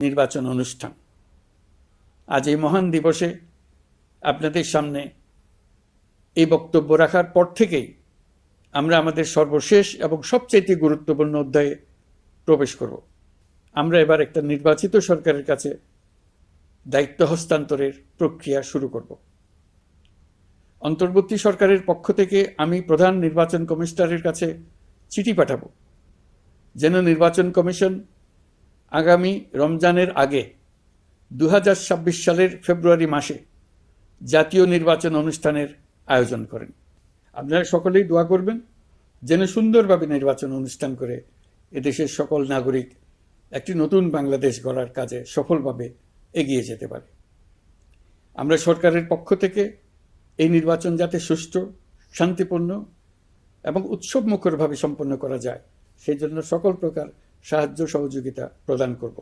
নির্বাচন অনুষ্ঠান। আজ এই মহান দিবসে আপনাদের সামনে এই বক্তব্য রাখার পর থেকেই আমরা আমাদের সর্বশেষ এবং সবচেয়ে গুরুত্বপূর্ণ অধ্যায়ে প্রবেশ করব। আমরা এবার একটা নির্বাচিত সরকারের কাছে দায়িত্ব হস্তান্তরের প্রক্রিয়া শুরু করব। অন্তর্বর্তী সরকারের পক্ষ থেকে আমি প্রধান নির্বাচন কমিশনারের কাছে চিঠি পাঠাবো, যেন নির্বাচন কমিশন আগামী রমজানের আগে 2026 সালের ফেব্রুয়ারি মাসে জাতীয় নির্বাচন অনুষ্ঠানের আয়োজন করেন। আপনারা সকলেই দোয়া করবেন যেন সুন্দরভাবে নির্বাচন অনুষ্ঠান করে এদেশের সকল নাগরিক একটি নতুন বাংলাদেশ গড়ার কাজে সফলভাবে এগিয়ে যেতে পারে। আমরা সরকারের পক্ষ থেকে এই নির্বাচন যাতে সুষ্ঠু, শান্তিপূর্ণ এবং উৎসবমুখরভাবে সম্পন্ন করা যায় সেই জন্য সকল প্রকার সাহায্য সহযোগিতা প্রদান করব।